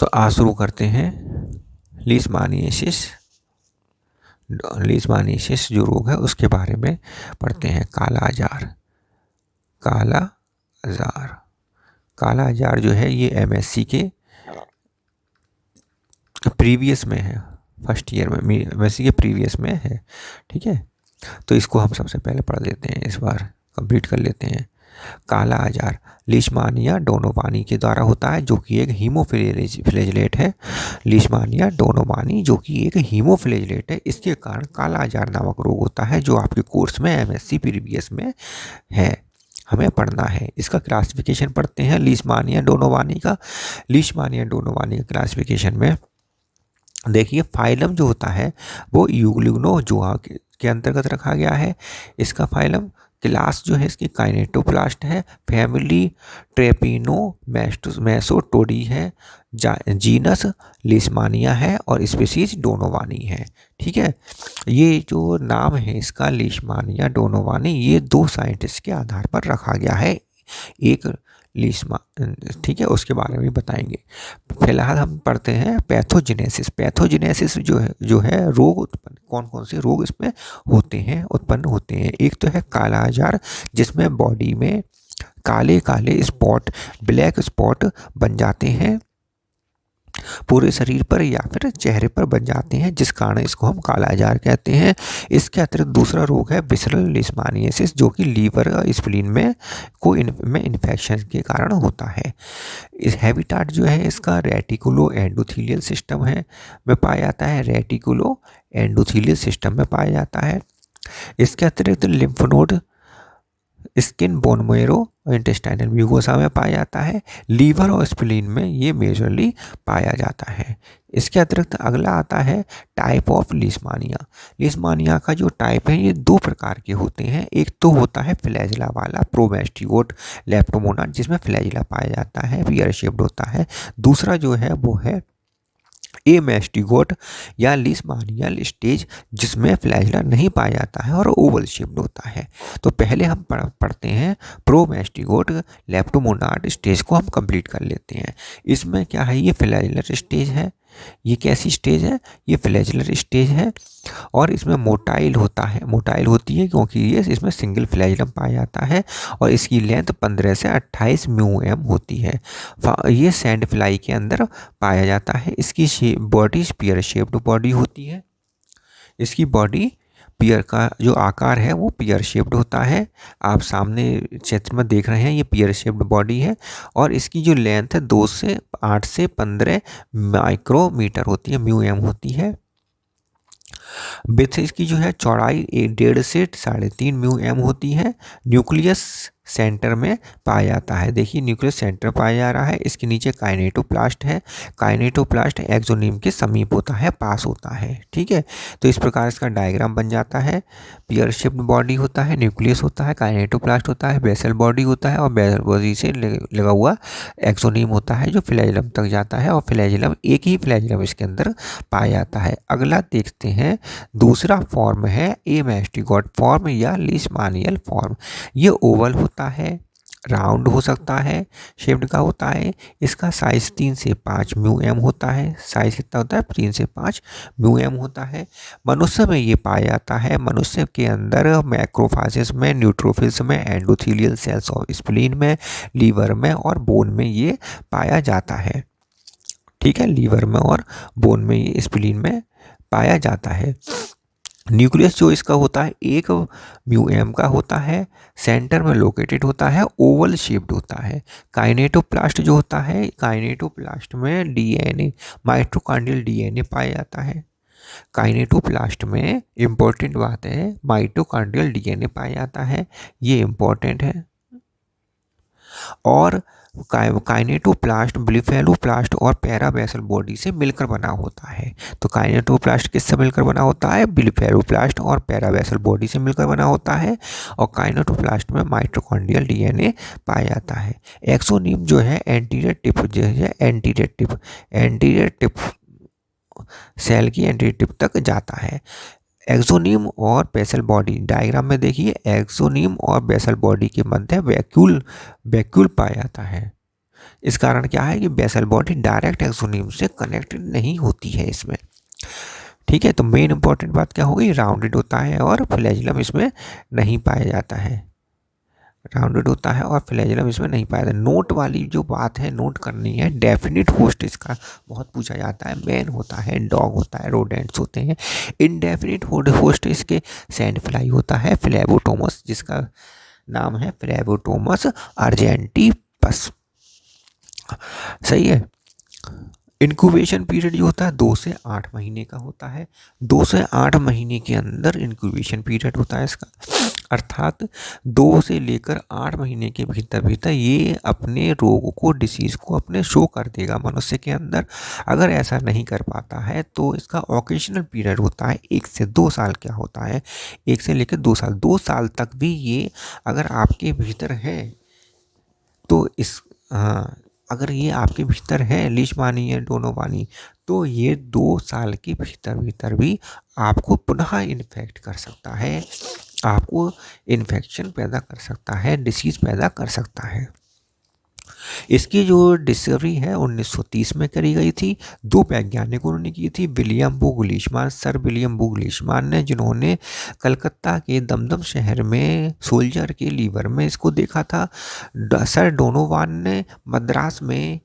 तो आज शुरू करते हैं लीशमानियासिस। लीशमानियासिस जो रोग है उसके बारे में पढ़ते हैं। काला आजार। काला आजार काला आजार जो है ये एमएससी के प्रीवियस में है, फर्स्ट ईयर में एमएससी के प्रीवियस में है। ठीक है, तो इसको हम सबसे पहले पढ़ लेते हैं, इस बार कंप्लीट कर लेते हैं। काला आजार लीशमानिया डोनोवानी के द्वारा होता है, जो कि एक हीमोफ्लैजेलेट है। लीशमानिया डोनोवानी जो कि एक हीमोफ्लैजेलेट है, इसके कारण काला आजार नामक रोग होता है, जो आपके कोर्स में एमएससी प्रीवियस में है, हमें पढ़ना है। इसका क्लासिफिकेशन पढ़ते हैं लीशमानिया डोनोवानी का। लीशमानिया डोनोवानी का क्लासिफिकेशन में देखिए, फाइलम जो होता है वो यूग्लिग्नोजोआ के अंतर्गत रखा गया है। इसका फाइलम क्लास जो है इसकी काइनेटोप्लास्ट है। फैमिली ट्रेपिनोमेसोटोडी है। जीनस लीशमानिया है और स्पीसीज डोनोवानी है। ठीक है, ये जो नाम है इसका लीशमानिया डोनोवानी, ये दो साइंटिस्ट के आधार पर रखा गया है। एक लीशमा, ठीक है, उसके बारे में बताएंगे। फिलहाल हम पढ़ते हैं पैथोजेनेसिस। पैथोजेनेसिस जो है रोग उत्पन्न, कौन कौन से रोग इसमें होते हैं, उत्पन्न होते हैं। एक तो है काला आजार, जिसमें बॉडी में काले काले स्पॉट, ब्लैक स्पॉट बन जाते हैं, पूरे शरीर पर या फिर चेहरे पर बन जाते हैं, जिस कारण इसको हम काला आजार कहते हैं। इसके अतिरिक्त दूसरा रोग है विसरल लीशमानियासिस, जो कि लीवर स्प्लीन में में इन्फेक्शन के कारण होता है। इस हैबिटाट जो है इसका रेटिकुलो एंडोथीलियल सिस्टम है में पाया जाता है। रेटिकुलो एंडोथीलियल सिस्टम में पाया जाता है। इसके अतिरिक्त lymph node, skin, bone marrow और इंटेस्टाइनल म्यूकोसा में पाया जाता है। लीवर और स्प्लीन में ये मेजरली पाया जाता है। इसके अतिरिक्त अगला आता है टाइप ऑफ लीशमानिया। लीशमानिया का जो टाइप है ये दो प्रकार के होते हैं। एक तो होता है फ्लैजिला वाला प्रोमेस्टिगोट लेप्टोमोनाट, जिसमें फ्लैजिला पाया जाता है, पियर शेप्ड होता है। दूसरा जो है वो है एमेस्टिगोट या लीशमानियल स्टेज, जिसमें फ्लैजिला नहीं पाया जाता है और ओवल शेप्ड होता है। तो पहले हम पढ़ते हैं प्रोमेस्टिगोट लेप्टोमोनाट स्टेज को हम कंप्लीट कर लेते हैं। इसमें क्या है, ये फ्लैजिलर स्टेज है। ये कैसी स्टेज है, ये फ्लैजिलर स्टेज है और इसमें मोटाइल होता है, मोटाइल होती है क्योंकि ये इसमें सिंगल फ्लैजिलम पाया जाता है और इसकी लेंथ 15 से 28 म्यूएम होती है। ये सैंड फ्लाई के अंदर पाया जाता है। इसकी बॉडी स्पीयर शेप्ड बॉडी होती है। इसकी बॉडी पियर का जो आकार है वो पियर शेप्ड होता है। आप सामने चित्र में देख रहे हैं, ये पियर शेप्ड बॉडी है और इसकी जो लेंथ है 2 से 8 से 15 माइक्रोमीटर होती है, म्यूएम होती है। विथ इसकी जो है चौड़ाई 1.5 से 3.5 म्यूएम होती है। न्यूक्लियस सेंटर में पाया जाता है। देखिए, न्यूक्लियस सेंटर पाया जा रहा है। इसके नीचे काइनेटोप्लास्ट है। काइनेटोप्लास्ट एक्सोनिम के समीप होता है, पास होता है। ठीक है, तो इस प्रकार इसका डायग्राम बन जाता है। पियर शेप्ड बॉडी होता है, न्यूक्लियस होता है, काइनेटोप्लास्ट होता है, बेसल बॉडी होता है और बेसल बॉडी से लगा हुआ एक्सोनिम होता है, जो फ्लैजिलम तक जाता है और फ्लैजिलम, एक ही फ्लैजिलम इसके अंदर पाया जाता है। अगला देखते हैं, दूसरा फॉर्म है एमेस्टिगोट फॉर्म या लीशमानियल फॉर्म। ये ओवल होता है, राउंड हो सकता है, शेप्ड का होता है। इसका साइज 3 से 5 म्यूएम होता है। साइज कितना होता है, 3 से 5 म्यूएम होता है। मनुष्य में ये पाया जाता है। मनुष्य के अंदर मैक्रोफाजेस में, न्यूट्रोफिल्स में, एंडोथीलियल सेल्स ऑफ स्प्लीन में, लीवर में और बोन में ये पाया जाता है। ठीक है, लीवर में और बोन में, ये स्प्लीन में पाया जाता है। न्यूक्लियस जो इसका होता है 1 म्यूएम का होता है, सेंटर में लोकेटेड होता है, ओवल शेप्ड होता है। काइनेटोप्लास्ट जो होता है, काइनेटोप्लास्ट में डीएनए, माइटोकॉन्ड्रियल डीएनए पाया जाता है। काइनेटोप्लास्ट में इंपॉर्टेंट बात है, माइटोकॉन्ड्रियल डीएनए पाया जाता है, ये इंपॉर्टेंट है। और काइनेटोप्लास्ट ब्लिफेलोप्लास्ट और पैराबेसल बॉडी से मिलकर बना होता है। तो काइनेटोप्लास्ट किससे मिलकर बना होता है, ब्लिफेलोप्लास्ट और पैराबेसल बॉडी से मिलकर बना होता है। और काइनेटोप्लास्ट में माइटोकॉन्ड्रियल डीएनए पाया जाता है। एक्सोनिम जो है एंटीरियर टिप, जो है एंटीरियर टिप सेल की एंटीरियर टिप तक जाता है। एक्सोनिम और बेसल बॉडी, डायग्राम में देखिए, एक्सोनिम और बेसल बॉडी के मध्य वैक्यूल पाया जाता है। इस कारण क्या है कि बेसल बॉडी डायरेक्ट एक्सोनियम से कनेक्टेड नहीं होती है इसमें। ठीक है, तो मेन इंपॉर्टेंट बात क्या होगी, राउंडेड होता है और फ्लैजिलम इसमें नहीं पाया जाता है, राउंडेड होता है और फ्लैजिलम इसमें नहीं पाया जाता। नोट वाली जो बात है नोट करनी है, डेफिनिट होस्ट इसका बहुत पूछा जाता है, मैन होता है, डॉग होता है, रोडेंट्स होते हैं। इनडेफिनिट होस्ट इसके सैंड फ्लाई होता है, फ्लेबोटोमस, जिसका नाम है फ्लेबोटोमस अर्जेंटीपस। सही है। इंक्यूबेशन पीरियड जो होता है 2 से 8 महीने का होता है, 2 से 8 महीने के अंदर इंक्यूबेशन पीरियड होता है इसका, अर्थात 2 से लेकर 8 महीने के भीतर भीतर ये अपने रोग को, डिसीज़ को अपने शो कर देगा मनुष्य के अंदर। अगर ऐसा नहीं कर पाता है तो इसका ऑकेशनल पीरियड होता है 1 से 2 साल। क्या होता है, 1 से लेकर 2 साल, 2 साल तक भी ये अगर आपके भीतर है तो इस अगर ये आपके भीतर है लीशमानिया डोनोवानी, तो ये 2 साल के भीतर भीतर भी आपको पुनः इन्फेक्ट कर सकता है, आपको इन्फेक्शन पैदा कर सकता है, डिसीज़ पैदा कर सकता है। इसकी जो डिस्कवरी है 1930 में करी गई थी, 2 वैज्ञानिकों ने की थी, विलियम बुग लीशमान, सर विलियम बुग लीशमान ने, जिन्होंने कलकत्ता के दमदम शहर में सोल्जर के लीवर में इसको देखा था। सर डोनोवान ने मद्रास में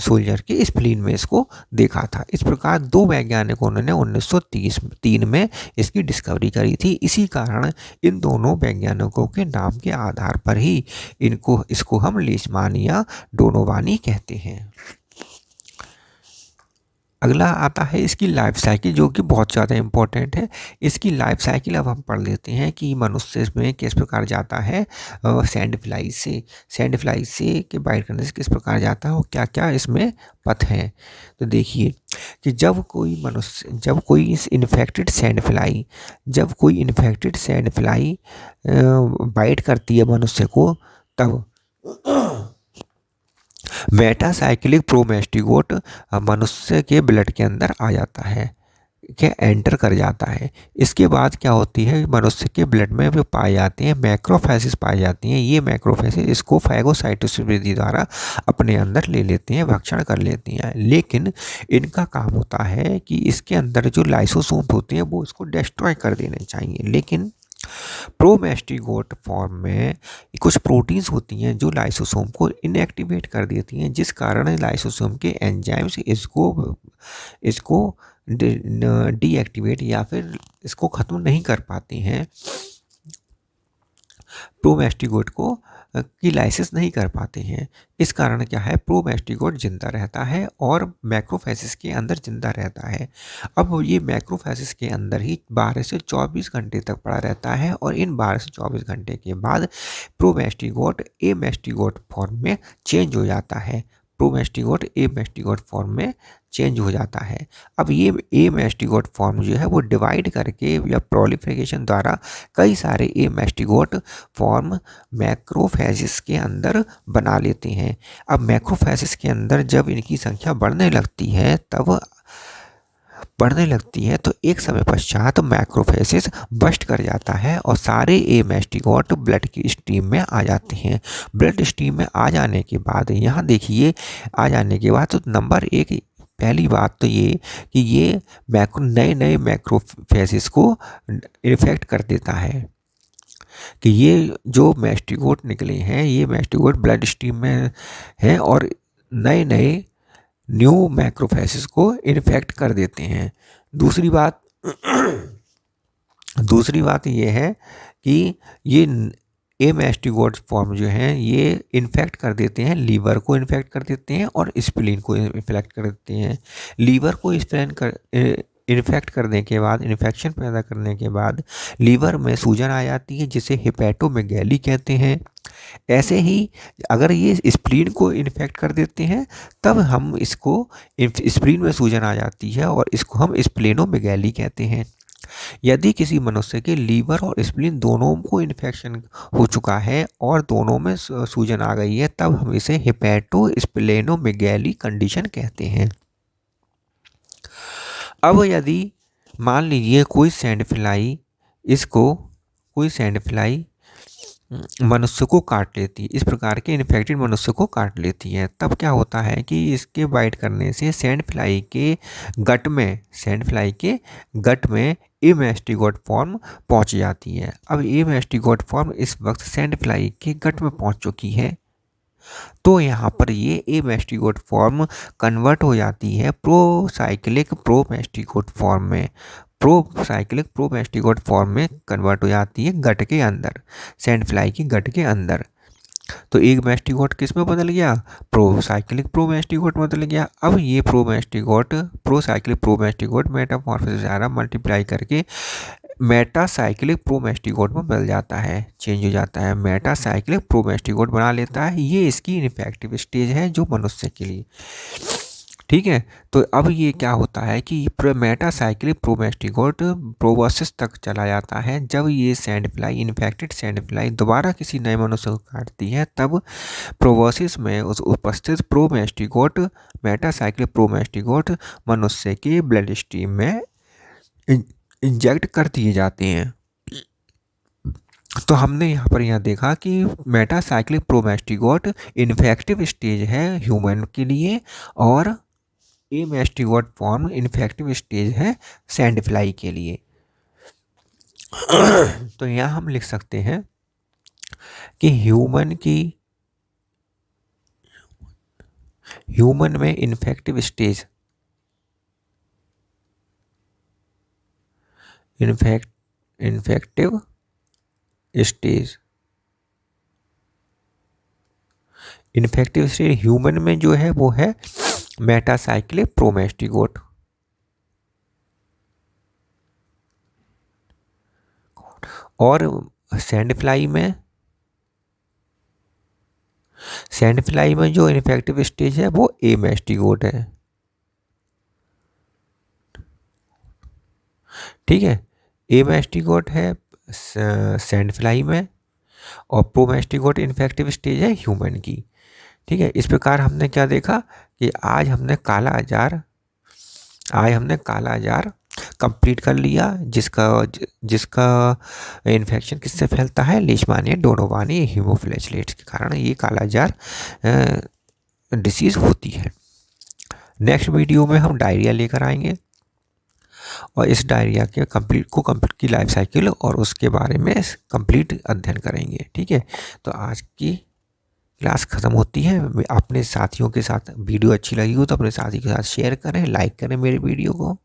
सोल्जर के स्प्लीन में इसको देखा था। इस प्रकार 2 वैज्ञानिकों ने 1933 में इसकी डिस्कवरी करी थी। इसी कारण इन दोनों वैज्ञानिकों के नाम के आधार पर ही इसको हम लीशमानिया डोनोवानी कहते हैं। अगला आता है इसकी लाइफ साइकिल, जो कि बहुत ज़्यादा इम्पोर्टेंट है। इसकी लाइफ साइकिल अब हम पढ़ लेते हैं कि मनुष्य में किस प्रकार जाता है सैंड फ्लाई से के बाइट करने से किस प्रकार जाता है और क्या क्या इसमें पथ हैं। तो देखिए कि जब कोई इन्फेक्टेड सैंड फ्लाई बाइट करती है मनुष्य को, तब मेटासाइक्लिक प्रोमेस्टिगोट मनुष्य के ब्लड के अंदर आ जाता है, क्या एंटर कर जाता है। इसके बाद क्या होती है, मनुष्य के ब्लड में जो पाए जाते हैं मैक्रोफेसिस पाई जाती हैं। ये मैक्रोफेसिस इसको फैगोसाइटोसिस विधि द्वारा अपने अंदर ले लेती हैं, भक्षण कर लेती हैं। लेकिन इनका काम होता है कि इसके अंदर जो लाइसोसोम होते हैं वो इसको डिस्ट्रॉय कर देने चाहिए। लेकिन प्रोमेस्टिगोट फॉर्म में कुछ प्रोटीन्स होती हैं जो लाइसोसोम को इनएक्टिवेट कर देती हैं, जिस कारण लाइसोसोम के एंजाइम्स इसको डीएक्टिवेट या फिर इसको ख़त्म नहीं कर पाते हैं, प्रोमेस्टिगोट को की लाइसिस नहीं कर पाते हैं। इस कारण क्या है, प्रोमेस्टिगोट जिंदा रहता है और मैक्रोफेसिस के अंदर जिंदा रहता है। अब ये मैक्रोफेसिस के अंदर ही 12 से 24 घंटे तक पड़ा रहता है और इन 12 से 24 घंटे के बाद प्रोमेस्टिगोट एमेस्टिगोट फॉर्म में चेंज हो जाता है। प्रोमेस्टिगोट एमेस्टिगोट फॉर्म में चेंज हो जाता है। अब ये एमेस्टिगोट फॉर्म जो है वो डिवाइड करके या प्रोलिफरेशन द्वारा कई सारे एमेस्टिगोट फॉर्म मैक्रोफेजिस के अंदर बना लेते हैं। अब मैक्रोफेजिस के अंदर जब इनकी संख्या बढ़ने लगती है तो एक समय पश्चात मैक्रोफेसिस बस्ट कर जाता है और सारे एमेस्टिगोट ब्लड की स्ट्रीम में आ जाते हैं। ब्लड स्ट्रीम में आ जाने के बाद यहाँ देखिए, आ जाने के बाद तो नंबर 1 पहली बात तो ये कि ये नए मैक्रोफेसिस को इन्फेक्ट कर देता है कि ये जो मैस्टिगोट निकले हैं ये मैस्टिगोट ब्लड स्ट्रीम में हैं और नए न्यू मैक्रोफेसिस को इन्फेक्ट कर देते हैं। दूसरी बात ये है कि ये एमेस्टिगोट फॉर्म जो हैं ये इन्फेक्ट कर देते हैं, लीवर को इन्फेक्ट कर देते हैं और स्प्लीन को इन्फेक्ट कर देते हैं। लीवर को इन्फेक्ट करने के बाद, इन्फेक्शन पैदा करने के बाद लीवर में सूजन आ जाती है जिसे हेपेटोमेगैली कहते हैं। ऐसे ही अगर ये स्प्लीन को इन्फेक्ट कर देते हैं तब हम इसको, स्प्लीन में सूजन आ जाती है और इसको हम स्प्लेनोमेगैली कहते हैं। यदि किसी मनुष्य के लीवर और स्प्लीन दोनों को इन्फेक्शन हो चुका है और दोनों में सूजन आ गई है तब हम इसे हेपेटोस्प्लेनोमेगैली कंडीशन कहते हैं। अब यदि मान लीजिए कोई सैंड फ्लाई मनुष्य को काट लेती है, इस प्रकार के इन्फेक्टेड मनुष्य को काट लेती है। तब क्या होता है कि इसके बाइट करने से सैंड फ्लाई के गट में ए मैस्टिगोट फॉर्म पहुंच जाती है। अब ए मैस्टिगोट फॉर्म इस वक्त सैंड फ्लाई के गट में पहुंच चुकी है, तो यहाँ पर ये ए मैस्टिगोट फॉर्म कन्वर्ट हो जाती है प्रोसाइक्लिक प्रोमैस्टिगोट फॉर्म में। प्रोसाइक्लिक प्रोमैस्टिगोट फॉर्म में कन्वर्ट हो जाती है गट के अंदर, सैंड फ्लाई की गट के अंदर। तो एक मैस्टिगोट किस में बदल गया, प्रोसाइक्लिक प्रोमैस्टिगोट बदल गया। अब ये प्रोसाइक्लिक प्रोमैस्टिगोट मेटामॉर्फोसिस द्वारा मल्टीप्लाई करके मेटासाइक्लिक प्रोमैस्टिगोट में बदल जाता है, चेंज हो जाता है, मेटासाइक्लिक प्रोमैस्टिगोट बना लेता है। ये इसकी इनफेक्टिव स्टेज है जो मनुष्य के लिए, ठीक है। तो अब ये क्या होता है कि मेटासाइक्लिक प्रोमैस्टिगोट प्रोबोसिस तक चला जाता है। जब ये इन्फेक्टेड सैंड फ्लाई दोबारा किसी नए मनुष्य को काटती है, तब प्रोबोसिस में उस उपस्थित मेटासाइक्लिक प्रोमैस्टिगोट मनुष्य के ब्लड स्ट्रीम में इंजेक्ट कर दिए जाते हैं। तो हमने यहाँ देखा कि मेटासाइक्लिक प्रोमैस्टिगोट इन्फेक्टिव स्टेज है ह्यूमन के लिए, और ए मैस्टिगोट फॉर्म इन्फेक्टिव स्टेज है सैंड फ्लाई के लिए। तो यहाँ हम लिख सकते हैं कि ह्यूमन में इन्फेक्टिव स्टेज ह्यूमन में जो है वो है मेटासाइक्लिक प्रोमैस्टिगोट, और सैंड फ्लाई में जो इन्फेक्टिव स्टेज है वो ए मैस्टिगोट है, ठीक है। ए मैस्टिगोट है सैंड फ्लाई में, और प्रोमैस्टिगोट इन्फेक्टिव स्टेज है ह्यूमन की, ठीक है। इस प्रकार हमने क्या देखा कि आज हमने काला आजार कंप्लीट कर लिया, जिसका इन्फेक्शन किससे फैलता है, लीशमानिया डोनोवानी हीमोफ्लैचेलेट्स के कारण ये काला आजार डिसीज़ होती है। नेक्स्ट वीडियो में हम डायरिया लेकर आएंगे, और इस डायरिया के कंप्लीट की लाइफ साइकिल और उसके बारे में कंप्लीट अध्ययन करेंगे, ठीक है। तो आज की क्लास ख़त्म होती है। अपने साथियों के साथ वीडियो अच्छी लगी हो तो अपने साथी के साथ शेयर करें, लाइक करें मेरे वीडियो को।